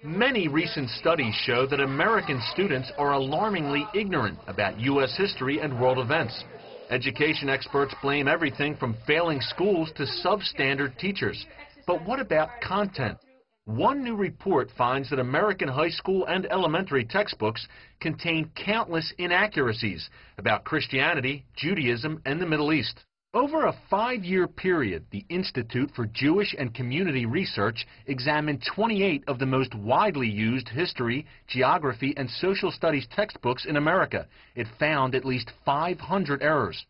Many recent studies show that American students are alarmingly ignorant about U.S. history and world events. Education experts blame everything from failing schools to substandard teachers. But what about content? One new report finds that American high school and elementary textbooks contain countless inaccuracies about Christianity, Judaism, and the Middle East. Over a 5-year period, the Institute for Jewish and Community Research examined 28 of the most widely used history, geography, and social studies textbooks in America. It found at least 500 errors.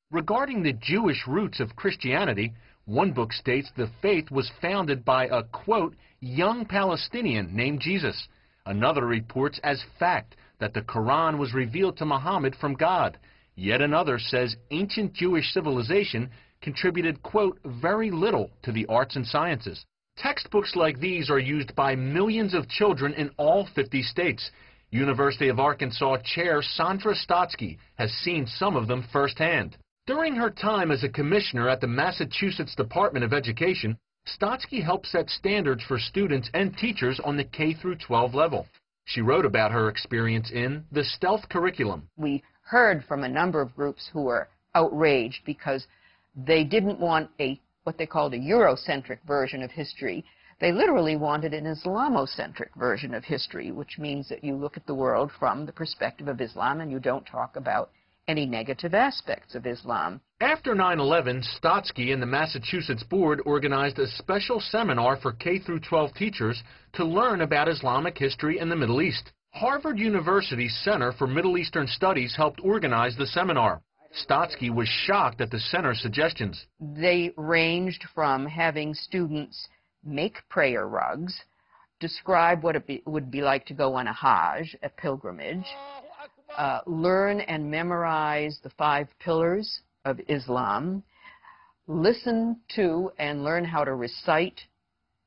Regarding the Jewish roots of Christianity, one book states the faith was founded by a, quote, young Palestinian named Jesus. Another reports as fact that the Quran was revealed to Muhammad from God. Yet another says ancient Jewish civilization contributed, quote, very little to the arts and sciences. Textbooks like these are used by millions of children in all 50 states. University of Arkansas Chair Sandra Stotsky has seen some of them firsthand. During her time as a commissioner at the Massachusetts Department of Education, Stotsky helped set standards for students and teachers on the K-12 level. She wrote about her experience in The Stealth Curriculum. We heard from a number of groups who were outraged because they didn't want what they called a Eurocentric version of history. They literally wanted an Islamocentric version of history, which means that you look at the world from the perspective of Islam and you don't talk about any negative aspects of Islam. After 9/11, Stotsky and the Massachusetts Board organized a special seminar for K-12 teachers to learn about Islamic history in the Middle East. Harvard University's Center for Middle Eastern Studies helped organize the seminar. Stotsky was shocked at the center's suggestions. They ranged from having students make prayer rugs, describe what it would be like to go on a Hajj, a pilgrimage, learn and memorize the 5 pillars of Islam, listen to and learn how to recite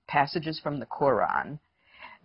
passages from the Quran,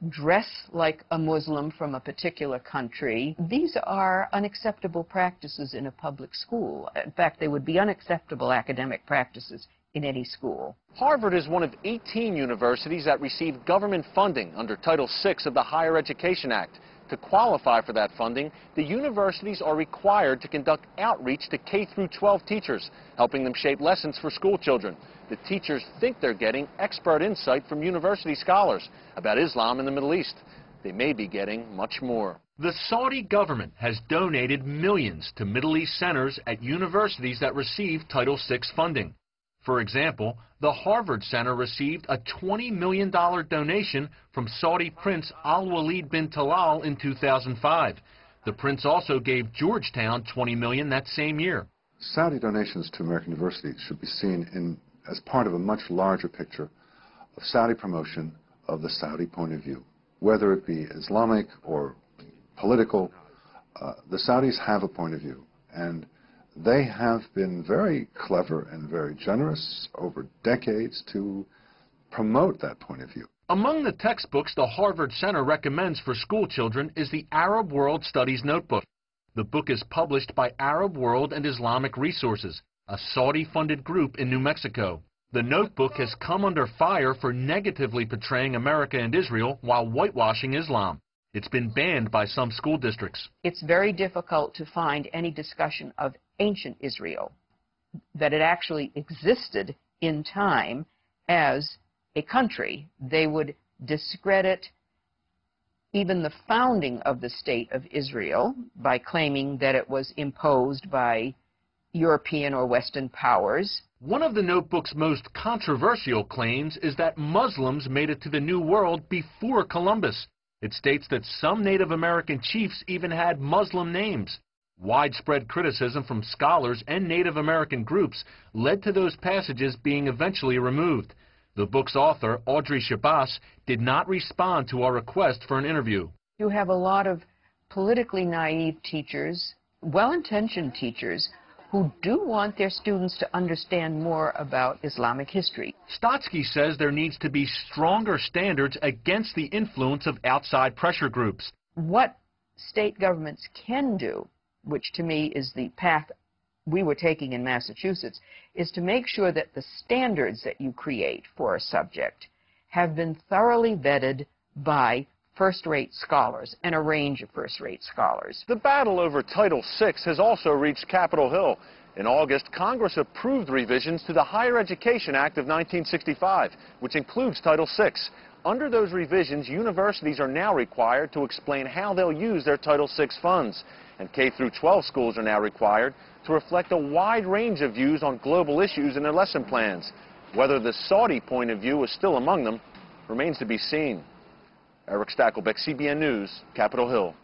dress like a Muslim from a particular country. These are unacceptable practices in a public school. In fact, they would be unacceptable academic practices in any school. Harvard is one of 18 universities that receive government funding under Title VI of the Higher Education Act. To qualify for that funding, the universities are required to conduct outreach to K-12 teachers, helping them shape lessons for school children. The teachers think they're getting expert insight from university scholars about Islam in the Middle East. They may be getting much more. The Saudi government has donated millions to Middle East centers at universities that receive Title VI funding. For example, the Harvard Center received a $20 million donation from Saudi Prince Al-Walid bin Talal in 2005. The prince also gave Georgetown $20 million that same year. Saudi donations to American universities should be seen as part of a much larger picture of Saudi promotion of the Saudi point of view. Whether it be Islamic or political, the Saudis have a point of view, and they have been very clever and very generous over decades to promote that point of view. Among the textbooks the Harvard Center recommends for school children is the Arab World Studies Notebook. The book is published by Arab World and Islamic Resources, a Saudi-funded group in New Mexico. The notebook has come under fire for negatively portraying America and Israel while whitewashing Islam. It's been banned by some school districts. It's very difficult to find any discussion of ancient Israel, that it actually existed in time as a country. They would discredit even the founding of the State of Israel by claiming that it was imposed by European or Western powers. One of the notebook's most controversial claims is that Muslims made it to the New World before Columbus. It states that some Native American chiefs even had Muslim names. Widespread criticism from scholars and Native American groups led to those passages being eventually removed. The book's author, Audrey Shabazz, did not respond to our request for an interview. You have a lot of politically naive teachers, well-intentioned teachers, who do want their students to understand more about Islamic history. Stotsky says there needs to be stronger standards against the influence of outside pressure groups. What state governments can do, which to me is the path we were taking in Massachusetts, is to make sure that the standards that you create for a subject have been thoroughly vetted by first-rate scholars and a range of first-rate scholars. The battle over Title VI has also reached Capitol Hill. In August, Congress approved revisions to the Higher Education Act of 1965, which includes Title VI. Under those revisions, universities are now required to explain how they'll use their Title VI funds. And K-12 schools are now required to reflect a wide range of views on global issues in their lesson plans. Whether the Saudi point of view is still among them remains to be seen. Eric Stakelbeck, CBN News, Capitol Hill.